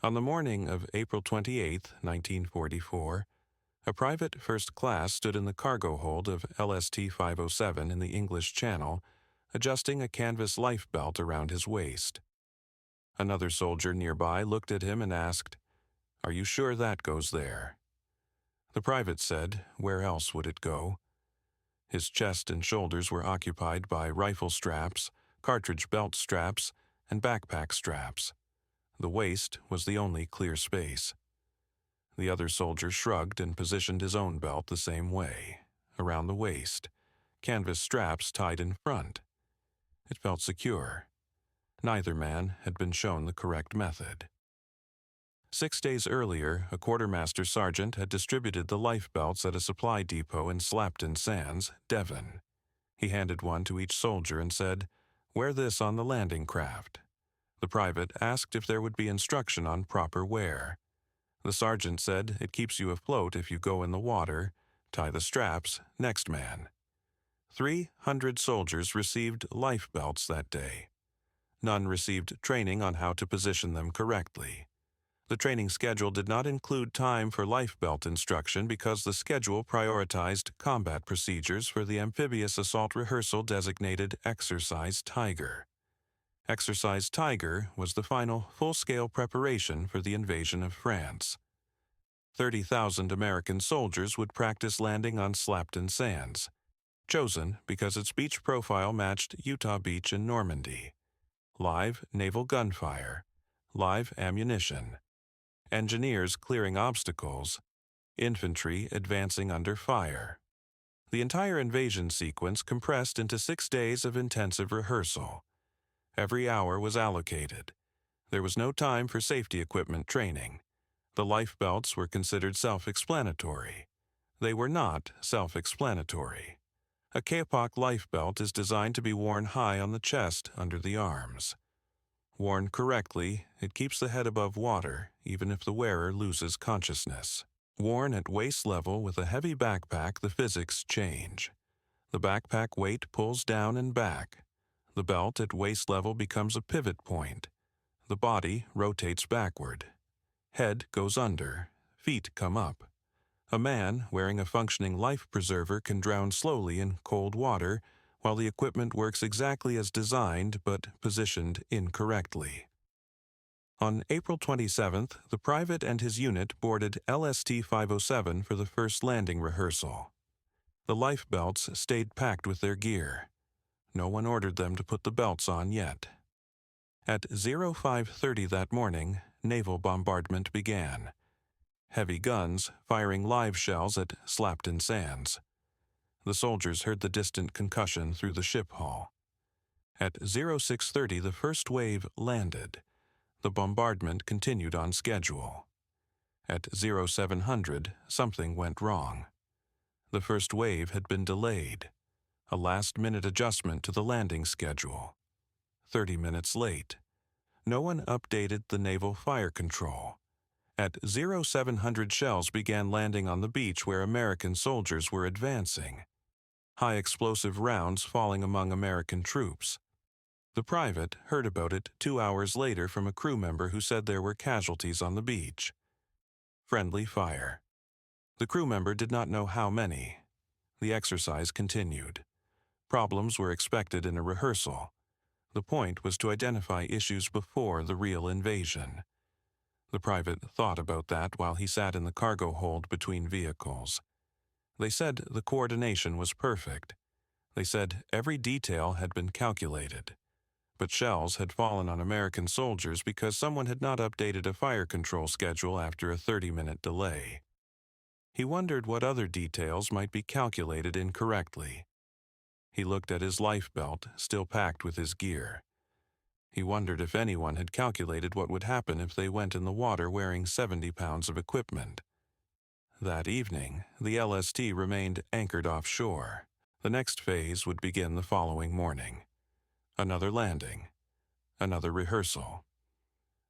On the morning of April 28, 1944, a private first class stood in the cargo hold of LST-507 in the English Channel, adjusting a canvas life belt around his waist. Another soldier nearby looked at him and asked, "Are you sure that goes there?" The private said, "Where else would it go?" His chest and shoulders were occupied by rifle straps, cartridge belt straps, and backpack straps. The waist was the only clear space. The other soldier shrugged and positioned his own belt the same way, around the waist, canvas straps tied in front. It felt secure. Neither man had been shown the correct method. 6 days earlier, a quartermaster sergeant had distributed the life belts at a supply depot in Slapton Sands, Devon. He handed one to each soldier and said, "Wear this on the landing craft." The private asked if there would be instruction on proper wear. The sergeant said, "It keeps you afloat if you go in the water. Tie the straps, next man." 300 soldiers received life belts that day. None received training on how to position them correctly. The training schedule did not include time for life belt instruction because the schedule prioritized combat procedures for the amphibious assault rehearsal designated Exercise Tiger. Exercise Tiger was the final full-scale preparation for the invasion of France. 30,000 American soldiers would practice landing on Slapton Sands, chosen because its beach profile matched Utah Beach in Normandy. Live naval gunfire, live ammunition, engineers clearing obstacles, infantry advancing under fire. The entire invasion sequence compressed into 6 days of intensive rehearsal. Every hour was allocated. There was no time for safety equipment training. The life belts were considered self-explanatory. They were not self-explanatory. A Kapok life belt is designed to be worn high on the chest under the arms. Worn correctly, it keeps the head above water, even if the wearer loses consciousness. Worn at waist level with a heavy backpack, the physics change. The backpack weight pulls down and back. The belt at waist level becomes a pivot point. The body rotates backward. Head goes under, feet come up. A man wearing a functioning life preserver can drown slowly in cold water while the equipment works exactly as designed but positioned incorrectly. On April 27th, the private and his unit boarded LST-507 for the first landing rehearsal. The life belts stayed packed with their gear. No one ordered them to put the belts on yet. At 05:30 that morning, naval bombardment began. Heavy guns firing live shells at Slapton Sands. The soldiers heard the distant concussion through the ship hull. At 06:30, the first wave landed. The bombardment continued on schedule. At 0700, something went wrong. The first wave had been delayed. A last-minute adjustment to the landing schedule. 30 minutes late. No one updated the naval fire control. At 0700, shells began landing on the beach where American soldiers were advancing. High explosive rounds falling among American troops. The private heard about it 2 hours later from a crew member who said there were casualties on the beach. Friendly fire. The crew member did not know how many. The exercise continued. Problems were expected in a rehearsal. The point was to identify issues before the real invasion. The private thought about that while he sat in the cargo hold between vehicles. They said the coordination was perfect. They said every detail had been calculated. But shells had fallen on American soldiers because someone had not updated a fire control schedule after a 30-minute delay. He wondered what other details might be calculated incorrectly. He looked at his life belt, still packed with his gear. He wondered if anyone had calculated what would happen if they went in the water wearing 70 pounds of equipment. That evening, the LST remained anchored offshore. The next phase would begin the following morning. Another landing. Another rehearsal.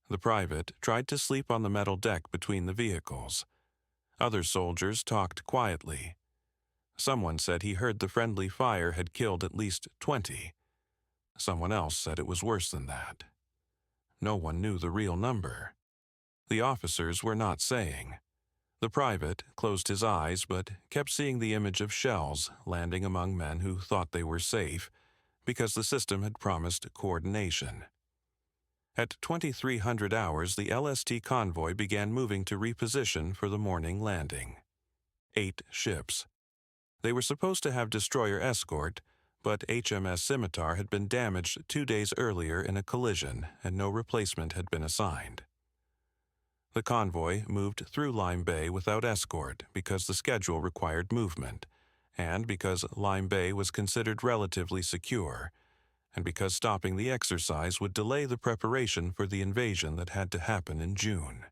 The private tried to sleep on the metal deck between the vehicles. Other soldiers talked quietly. Someone said he heard the friendly fire had killed at least 20. Someone else said it was worse than that. No one knew the real number. The officers were not saying. The private closed his eyes but kept seeing the image of shells landing among men who thought they were safe because the system had promised coordination. At 2300 hours, the LST convoy began moving to reposition for the morning landing. 8 ships. They were supposed to have destroyer escort, but HMS Scimitar had been damaged 2 days earlier in a collision and no replacement had been assigned. The convoy moved through Lime Bay without escort because the schedule required movement, and because Lime Bay was considered relatively secure, and because stopping the exercise would delay the preparation for the invasion that had to happen in June.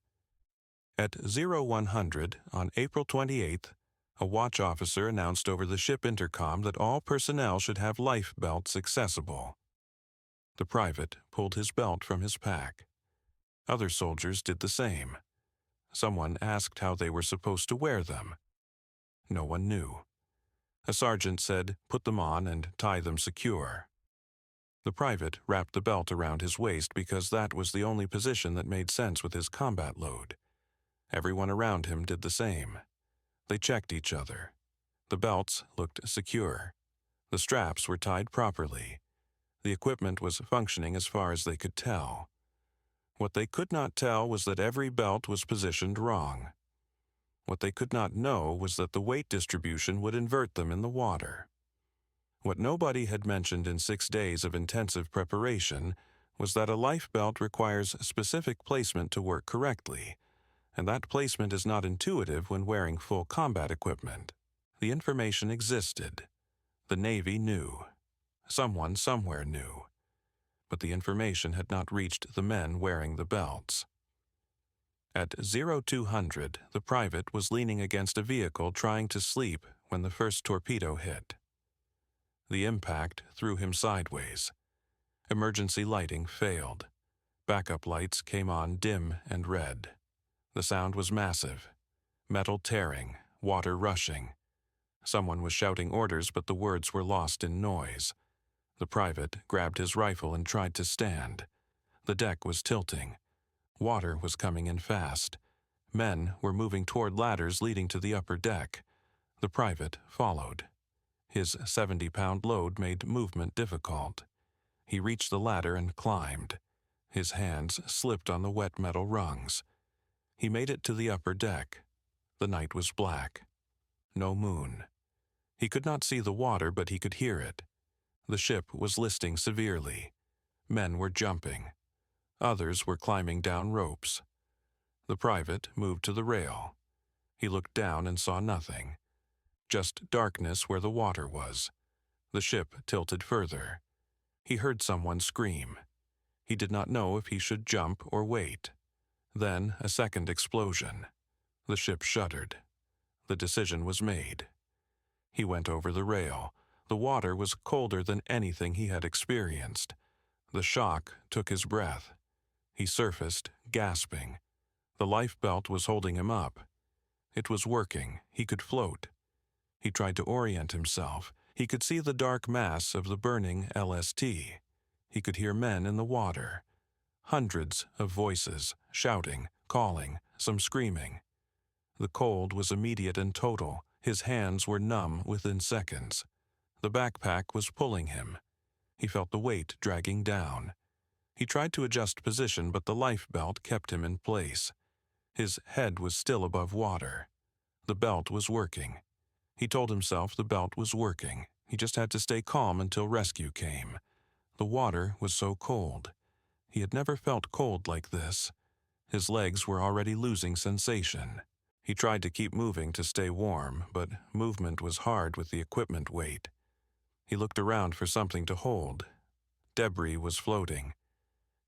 At 0100 on April 28th, a watch officer announced over the ship intercom that all personnel should have life belts accessible. The private pulled his belt from his pack. Other soldiers did the same. Someone asked how they were supposed to wear them. No one knew. A sergeant said, "Put them on and tie them secure." The private wrapped the belt around his waist because that was the only position that made sense with his combat load. Everyone around him did the same. They checked each other. The belts looked secure. The straps were tied properly. The equipment was functioning as far as they could tell. What they could not tell was that every belt was positioned wrong. What they could not know was that the weight distribution would invert them in the water. What nobody had mentioned in 6 days of intensive preparation was that a life belt requires specific placement to work correctly, and that placement is not intuitive when wearing full combat equipment. The information existed. The Navy knew. Someone somewhere knew. But the information had not reached the men wearing the belts. At 0200, the private was leaning against a vehicle trying to sleep when the first torpedo hit. The impact threw him sideways. Emergency lighting failed. Backup lights came on dim and red. The sound was massive. Metal tearing, water rushing. Someone was shouting orders, but the words were lost in noise. The private grabbed his rifle and tried to stand. The deck was tilting. Water was coming in fast. Men were moving toward ladders leading to the upper deck. The private followed. His 70-pound load made movement difficult. He reached the ladder and climbed. His hands slipped on the wet metal rungs. He made it to the upper deck. The night was black. No moon. He could not see the water, but he could hear it. The ship was listing severely. Men were jumping. Others were climbing down ropes. The private moved to the rail. He looked down and saw nothing. Just darkness where the water was. The ship tilted further. He heard someone scream. He did not know if he should jump or wait. Then a second explosion. The ship shuddered. The decision was made. He went over the rail. The water was colder than anything he had experienced. The shock took his breath. He surfaced, gasping. The life belt was holding him up. It was working. He could float. He tried to orient himself. He could see the dark mass of the burning LST. He could hear men in the water. Hundreds of voices, shouting, calling, some screaming. The cold was immediate and total. His hands were numb within seconds. The backpack was pulling him. He felt the weight dragging down. He tried to adjust position, but the life belt kept him in place. His head was still above water. The belt was working. He told himself the belt was working. He just had to stay calm until rescue came. The water was so cold. He had never felt cold like this. His legs were already losing sensation. He tried to keep moving to stay warm, but movement was hard with the equipment weight. He looked around for something to hold. Debris was floating.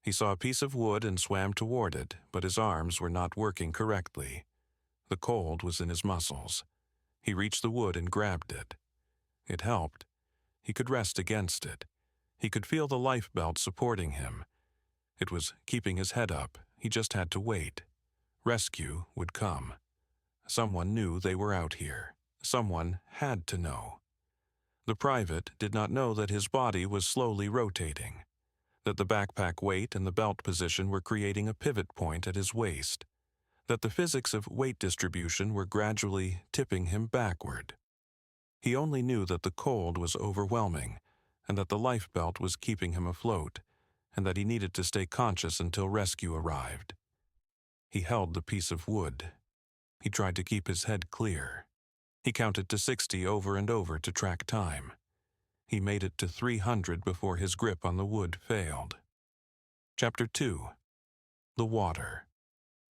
He saw a piece of wood and swam toward it, but his arms were not working correctly. The cold was in his muscles. He reached the wood and grabbed it. It helped. He could rest against it. He could feel the life belt supporting him. It was keeping his head up. He just had to wait. Rescue would come. Someone knew they were out here. Someone had to know. The private did not know that his body was slowly rotating, that the backpack weight and the belt position were creating a pivot point at his waist. that the physics of weight distribution were gradually tipping him backward. He only knew that the cold was overwhelming, and that the lifebelt was keeping him afloat, and that he needed to stay conscious until rescue arrived. He held the piece of wood. He tried to keep his head clear. He counted to 60 over and over to track time. He made it to 300 before his grip on the wood failed. Chapter 2. The Water.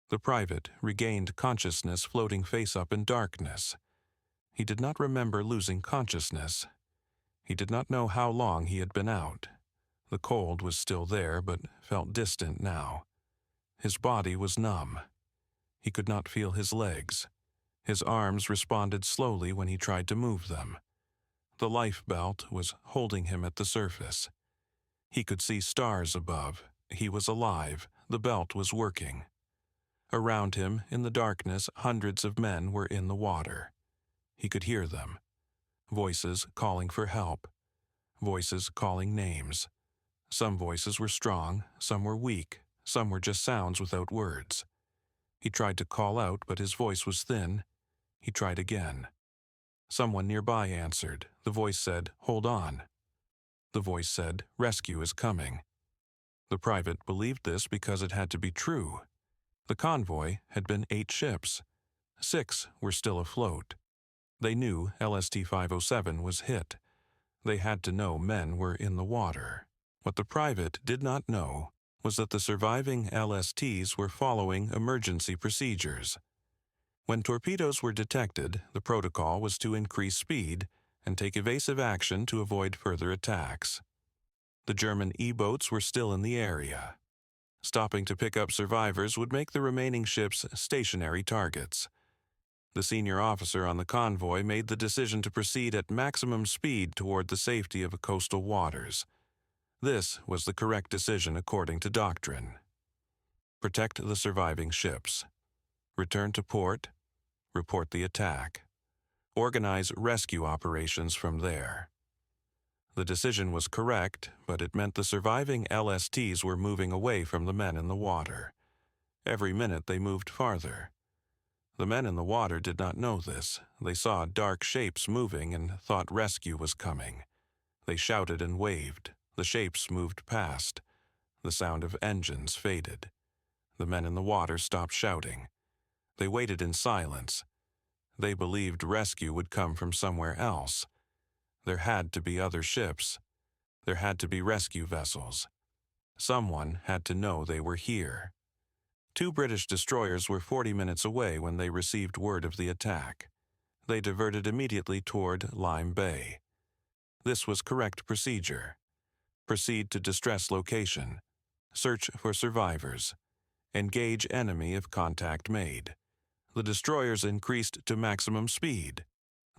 The private regained consciousness floating face up in darkness. He did not remember losing consciousness. He did not know how long he had been out. The cold was still there, but felt distant now. His body was numb. He could not feel his legs. His arms responded slowly when he tried to move them. The lifebelt was holding him at the surface. He could see stars above. He was alive. The belt was working. Around him, in the darkness, hundreds of men were in the water. He could hear them. Voices calling for help. Voices calling names. Some voices were strong, some were weak, some were just sounds without words. He tried to call out, but his voice was thin. He tried again. Someone nearby answered. The voice said, "Hold on." The voice said, "Rescue is coming." The private believed this because it had to be true. The convoy had been 8 ships. 6 were still afloat. They knew LST-507 was hit. They had to know men were in the water. What the private did not know was that the surviving LSTs were following emergency procedures. When torpedoes were detected, the protocol was to increase speed and take evasive action to avoid further attacks. The German E-boats were still in the area. Stopping to pick up survivors would make the remaining ships stationary targets. The senior officer on the convoy made the decision to proceed at maximum speed toward the safety of coastal waters. This was the correct decision according to doctrine. Protect the surviving ships. Return to port. Report the attack. Organize rescue operations from there. The decision was correct, but it meant the surviving LSTs were moving away from the men in the water. Every minute they moved farther. The men in the water did not know this. They saw dark shapes moving and thought rescue was coming. They shouted and waved. The shapes moved past. The sound of engines faded. The men in the water stopped shouting. They waited in silence. They believed rescue would come from somewhere else. There had to be other ships. There had to be rescue vessels. Someone had to know they were here. 2 British destroyers were 40 minutes away when they received word of the attack. They diverted immediately toward Lime Bay. This was correct procedure. Proceed to distress location. Search for survivors. Engage enemy if contact made. The destroyers increased to maximum speed.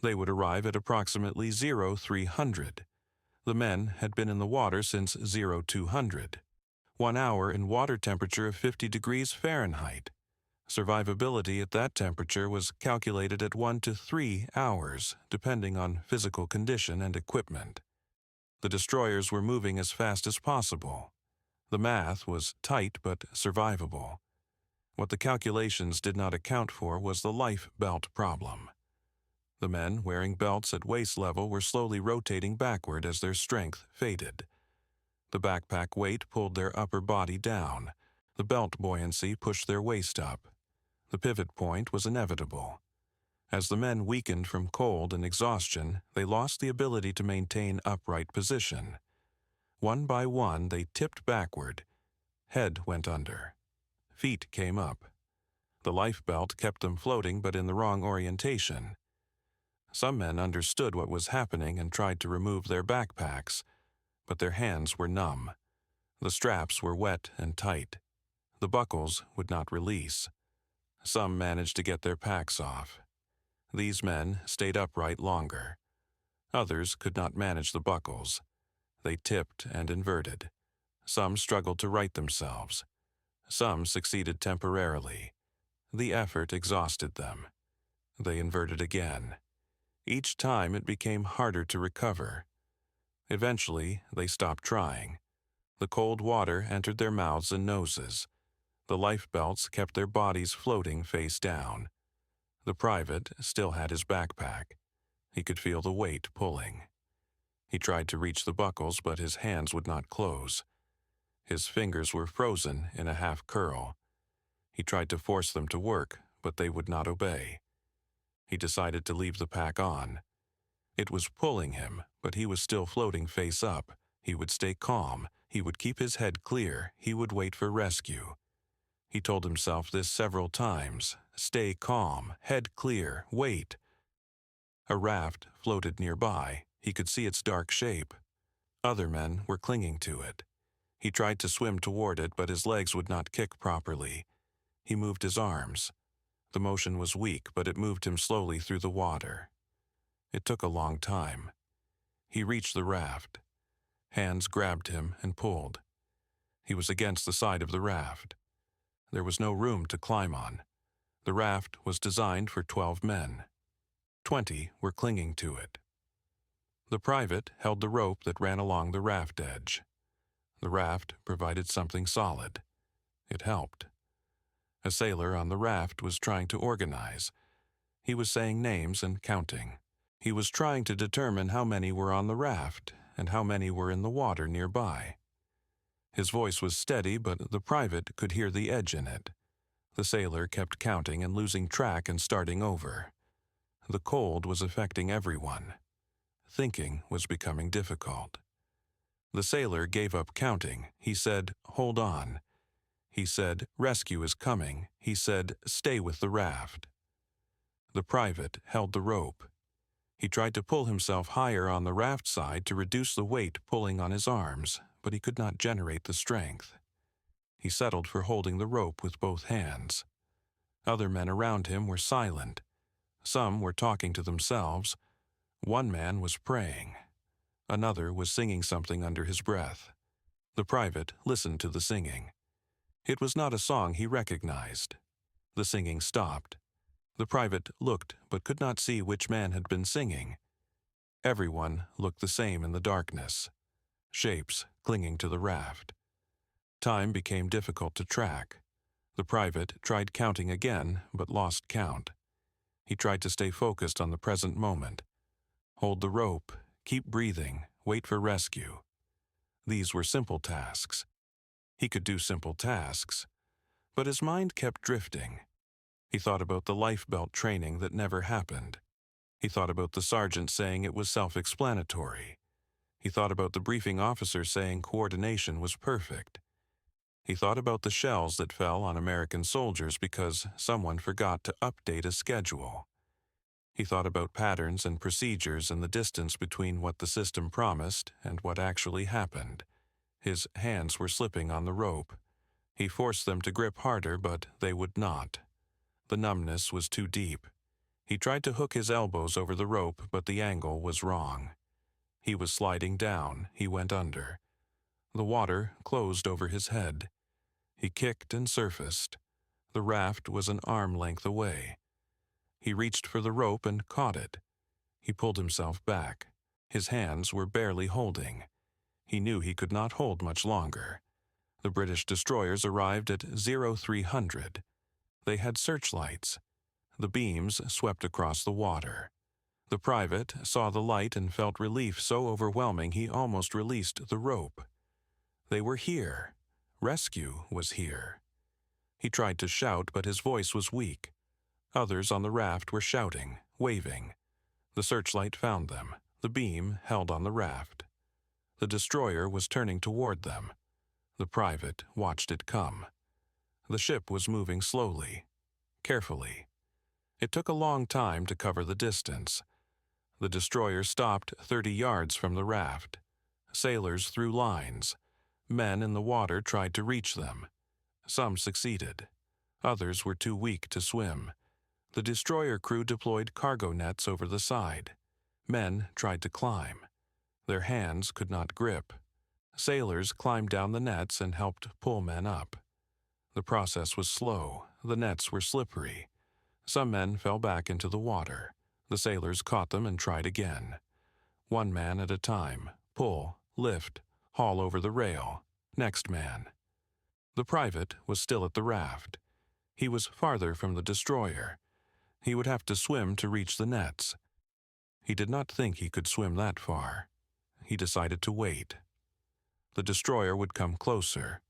They would arrive at approximately 0300. The men had been in the water since 0200. 1 hour in water temperature of 50 degrees Fahrenheit. Survivability at that temperature was calculated at 1 to 3 hours, depending on physical condition and equipment. The destroyers were moving as fast as possible. The math was tight but survivable. What the calculations did not account for was the life belt problem. The men wearing belts at waist level were slowly rotating backward as their strength faded. The backpack weight pulled their upper body down. The belt buoyancy pushed their waist up. The pivot point was inevitable. As the men weakened from cold and exhaustion, they lost the ability to maintain upright position. One by one, they tipped backward. Head went under. Feet came up. The lifebelt kept them floating but in the wrong orientation. Some men understood what was happening and tried to remove their backpacks, but their hands were numb. The straps were wet and tight. The buckles would not release. Some managed to get their packs off. These men stayed upright longer. Others could not manage the buckles. They tipped and inverted. Some struggled to right themselves. Some succeeded temporarily. The effort exhausted them. They inverted again. Each time it became harder to recover. Eventually, they stopped trying. The cold water entered their mouths and noses. The life belts kept their bodies floating face down. The private still had his backpack. He could feel the weight pulling. He tried to reach the buckles, but his hands would not close. His fingers were frozen in a half curl. He tried to force them to work, but they would not obey. He decided to leave the pack on. It was pulling him, but he was still floating face up. He would stay calm. He would keep his head clear. He would wait for rescue. He told himself this several times. Stay calm, head clear, wait. A raft floated nearby. He could see its dark shape. Other men were clinging to it. He tried to swim toward it, but his legs would not kick properly. He moved his arms. The motion was weak, but it moved him slowly through the water. It took a long time. He reached the raft. Hands grabbed him and pulled. He was against the side of the raft. There was no room to climb on. The raft was designed for 12 men. 20 were clinging to it. The private held the rope that ran along the raft edge. The raft provided something solid. It helped. A sailor on the raft was trying to organize. He was saying names and counting. He was trying to determine how many were on the raft and how many were in the water nearby. His voice was steady, but the private could hear the edge in it. The sailor kept counting and losing track and starting over. The cold was affecting everyone. Thinking was becoming difficult. The sailor gave up counting. He said, "Hold on." He said, "Rescue is coming." He said, "Stay with the raft." The private held the rope. He tried to pull himself higher on the raft side to reduce the weight pulling on his arms, but he could not generate the strength. He settled for holding the rope with both hands. Other men around him were silent. Some were talking to themselves. One man was praying. Another was singing something under his breath. The private listened to the singing. It was not a song he recognized. The singing stopped. The private looked but could not see which man had been singing. Everyone looked the same in the darkness. Shapes clinging to the raft. Time became difficult to track. The private tried counting again but lost count. He tried to stay focused on the present moment. Hold the rope, keep breathing, wait for rescue. These were simple tasks. He could do simple tasks, but his mind kept drifting. He thought about the life belt training that never happened. He thought about the sergeant saying it was self-explanatory. He thought about the briefing officer saying coordination was perfect. He thought about the shells that fell on American soldiers because someone forgot to update a schedule. He thought about patterns and procedures and the distance between what the system promised and what actually happened. His hands were slipping on the rope. He forced them to grip harder, but they would not. The numbness was too deep. He tried to hook his elbows over the rope, but the angle was wrong. He was sliding down. He went under. The water closed over his head. He kicked and surfaced. The raft was an arm length away. He reached for the rope and caught it. He pulled himself back. His hands were barely holding. He knew he could not hold much longer. The British destroyers arrived at 0300. They had searchlights. The beams swept across the water. The private saw the light and felt relief so overwhelming he almost released the rope. They were here. Rescue was here. He tried to shout, but his voice was weak. Others on the raft were shouting, waving. The searchlight found them. The beam held on the raft. The destroyer was turning toward them. The private watched it come. The ship was moving slowly, carefully. It took a long time to cover the distance. The destroyer stopped 30 yards from the raft. Sailors threw lines. Men in the water tried to reach them. Some succeeded. Others were too weak to swim. The destroyer crew deployed cargo nets over the side. Men tried to climb. Their hands could not grip. Sailors climbed down the nets and helped pull men up. The process was slow. The nets were slippery. Some men fell back into the water. The sailors caught them and tried again. One man at a time. Pull, lift, haul over the rail. Next man. The private was still at the raft. He was farther from the destroyer. He would have to swim to reach the nets. He did not think he could swim that far. He decided to wait. The destroyer would come closer.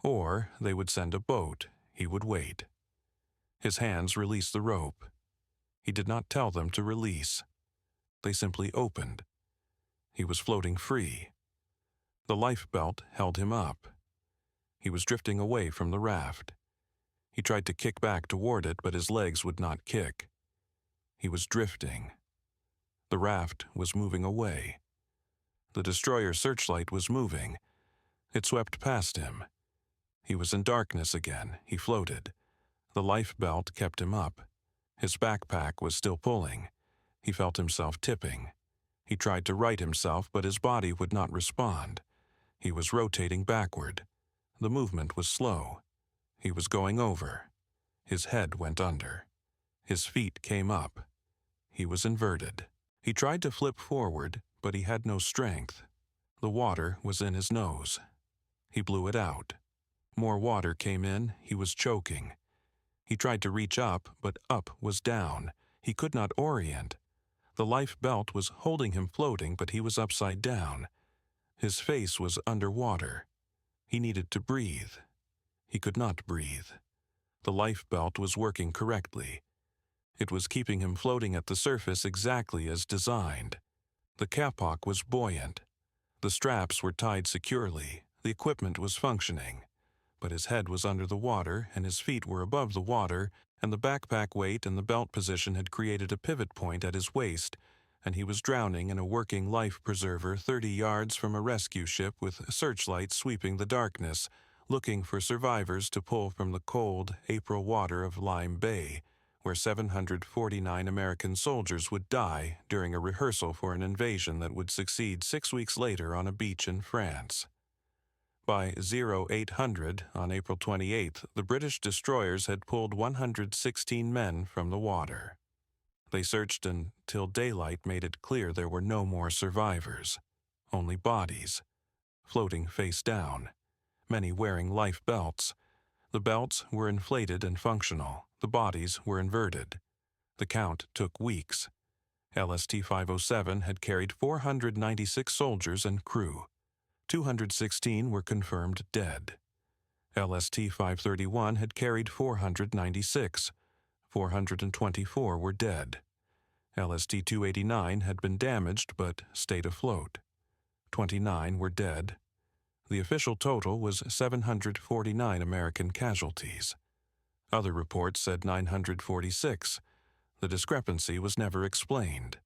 Or they would send a boat. He would wait. His hands released the rope. He did not tell them to release. They simply opened. He was floating free. The life belt held him up. He was drifting away from the raft. He tried to kick back toward it, but his legs would not kick. He was drifting. The raft was moving away. The destroyer's searchlight was moving. It swept past him. He was in darkness again. He floated. The life belt kept him up. His backpack was still pulling. He felt himself tipping. He tried to right himself, but his body would not respond. He was rotating backward. The movement was slow. He was going over. His head went under. His feet came up. He was inverted. He tried to flip forward, but he had no strength. The water was in his nose. He blew it out. More water came in. He was choking. He tried to reach up, but up was down. He could not orient. The life belt was holding him floating, but he was upside down. His face was underwater. He needed to breathe. He could not breathe. The life belt was working correctly. It was keeping him floating at the surface exactly as designed. The kapok was buoyant. The straps were tied securely. The equipment was functioning. But his head was under the water, and his feet were above the water, and the backpack weight and the belt position had created a pivot point at his waist, and he was drowning in a working life preserver 30 yards from a rescue ship with searchlights sweeping the darkness, looking for survivors to pull from the cold April water of Lime Bay, where 749 American soldiers would die during a rehearsal for an invasion that would succeed 6 weeks later on a beach in France. By 0800 on April 28th, the British destroyers had pulled 116 men from the water. They searched until daylight made it clear there were no more survivors, only bodies, floating face down, many wearing life belts. The belts were inflated and functional. The bodies were inverted. The count took weeks. LST-507 had carried 496 soldiers and crew. 216 were confirmed dead. LST-531 had carried 496. 424 were dead. LST-289 had been damaged but stayed afloat. 29 were dead. The official total was 749 American casualties. Other reports said 946. The discrepancy was never explained.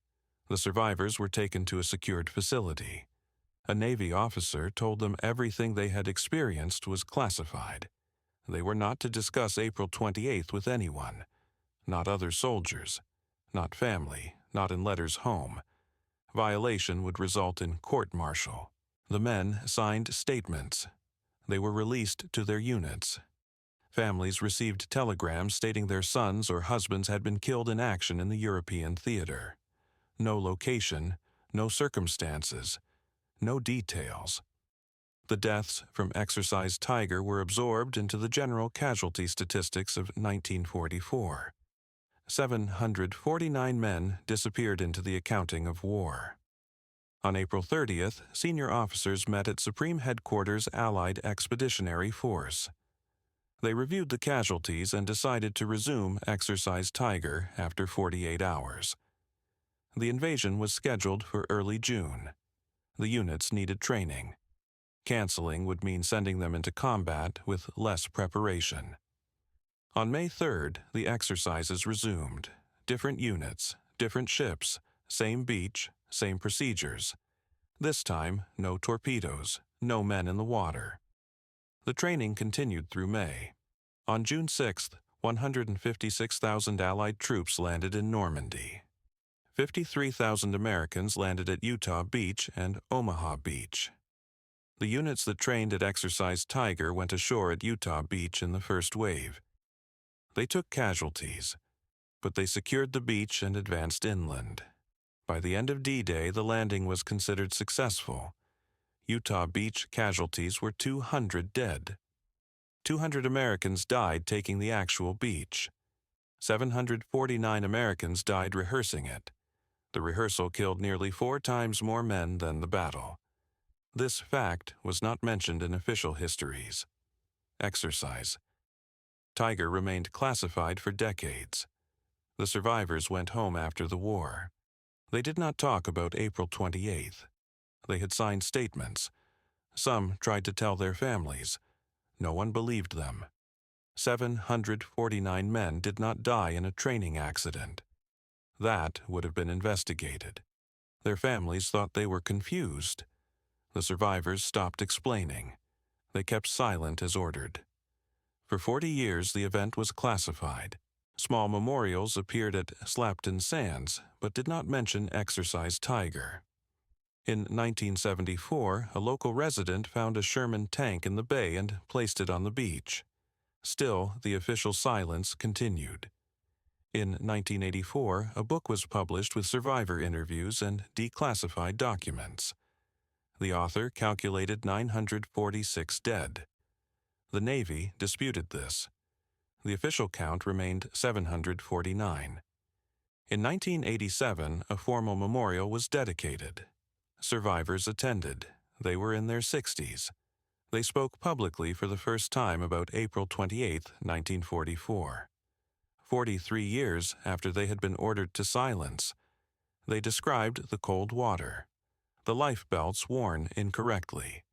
The survivors were taken to a secured facility. A Navy officer told them everything they had experienced was classified. They were not to discuss April 28th with anyone, not other soldiers, not family, not in letters home. Violation would result in court-martial. The men signed statements. They were released to their units. Families received telegrams stating their sons or husbands had been killed in action in the European theater. No location, no circumstances, no details. The deaths from Exercise Tiger were absorbed into the general casualty statistics of 1944. 749 men disappeared into the accounting of war. On April 30th, senior officers met at Supreme Headquarters Allied Expeditionary Force. They reviewed the casualties and decided to resume Exercise Tiger after 48 hours. The invasion was scheduled for early June. The units needed training. Canceling would mean sending them into combat with less preparation. On May 3rd, the exercises resumed. Different units, different ships, same beach, same procedures. This time, no torpedoes, no men in the water. The training continued through May. On June 6th, 156,000 Allied troops landed in Normandy. 53,000 Americans landed at Utah Beach and Omaha Beach. The units that trained at Exercise Tiger went ashore at Utah Beach in the first wave. They took casualties, but they secured the beach and advanced inland. By the end of D-Day, the landing was considered successful. Utah Beach casualties were 200 dead. 200 Americans died taking the actual beach. 749 Americans died rehearsing it. The rehearsal killed nearly 4 times more men than the battle. This fact was not mentioned in official histories. Exercise. Tiger remained classified for decades. The survivors went home after the war. They did not talk about April 28th. They had signed statements. Some tried to tell their families. No one believed them. 749 men did not die in a training accident. That would have been investigated. Their families thought they were confused. The survivors stopped explaining. They kept silent as ordered. For 40 years, the event was classified. Small memorials appeared at Slapton Sands, but did not mention Exercise Tiger. In 1974, a local resident found a Sherman tank in the bay and placed it on the beach. Still, the official silence continued. In 1984, a book was published with survivor interviews and declassified documents. The author calculated 946 dead. The Navy disputed this. The official count remained 749. In 1987, a formal memorial was dedicated. Survivors attended. They were in their 60s. They spoke publicly for the first time about April 28, 1944. 43 years after they had been ordered to silence, they described the cold water, the life belts worn incorrectly,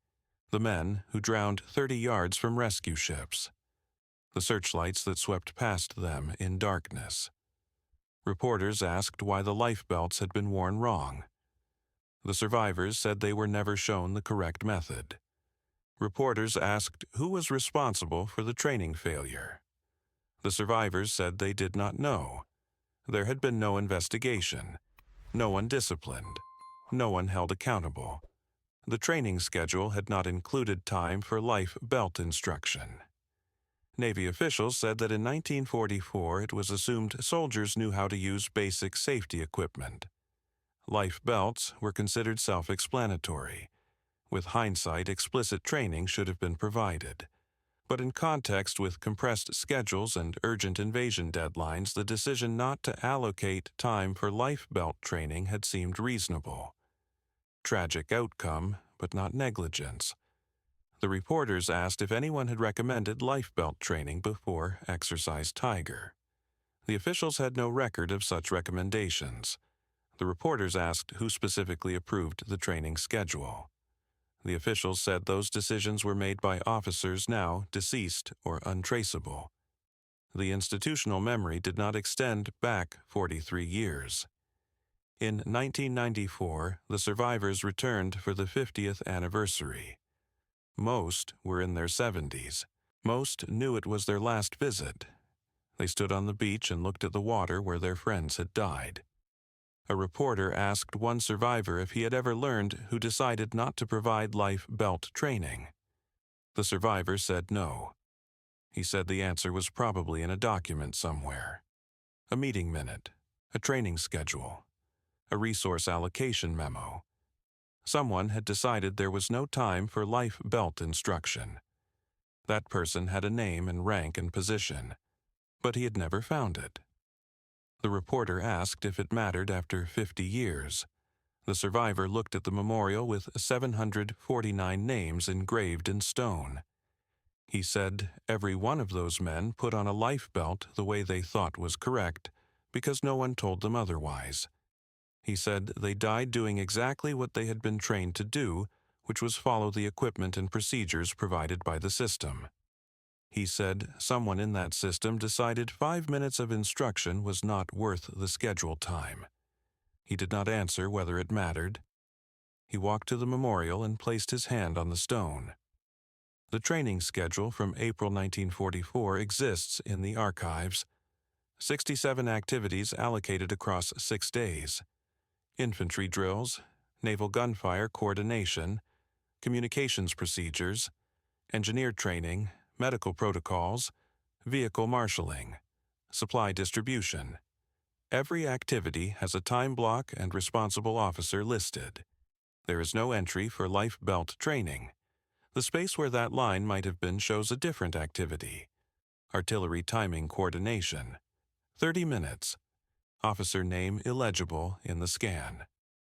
the men who drowned 30 yards from rescue ships, the searchlights that swept past them in darkness. Reporters asked why the life belts had been worn wrong. The survivors said they were never shown the correct method. Reporters asked who was responsible for the training failure. The survivors said they did not know. There had been no investigation, no one disciplined, no one held accountable. The training schedule had not included time for life belt instruction. Navy officials said that in 1944 it was assumed soldiers knew how to use basic safety equipment. Life belts were considered self-explanatory. With hindsight, explicit training should have been provided. But in context with compressed schedules and urgent invasion deadlines, the decision not to allocate time for life belt training had seemed reasonable. Tragic outcome, but not negligence. The reporters asked if anyone had recommended life belt training before Exercise Tiger. The officials had no record of such recommendations. The reporters asked who specifically approved the training schedule. The officials said those decisions were made by officers now deceased or untraceable. The institutional memory did not extend back 43 years. In 1994, the survivors returned for the 50th anniversary. Most were in their 70s. Most knew it was their last visit. They stood on the beach and looked at the water where their friends had died. A reporter asked one survivor if he had ever learned who decided not to provide life belt training. The survivor said no. He said the answer was probably in a document somewhere. A meeting minute, a training schedule, a resource allocation memo. Someone had decided there was no time for life belt instruction. That person had a name and rank and position, but he had never found it. The reporter asked if it mattered after 50 years. The survivor looked at the memorial with 749 names engraved in stone. He said every one of those men put on a life belt the way they thought was correct, because no one told them otherwise. He said they died doing exactly what they had been trained to do, which was follow the equipment and procedures provided by the system. He said someone in that system decided 5 minutes of instruction was not worth the scheduled time. He did not answer whether it mattered. He walked to the memorial and placed his hand on the stone. The training schedule from April 1944 exists in the archives. 67 activities allocated across 6 days. Infantry drills, naval gunfire coordination, communications procedures, engineer training, medical protocols, vehicle marshaling, supply distribution. Every activity has a time block and responsible officer listed. There is no entry for life belt training. The space where that line might have been shows a different activity. Artillery timing coordination. 30 minutes. Officer name illegible in the scan.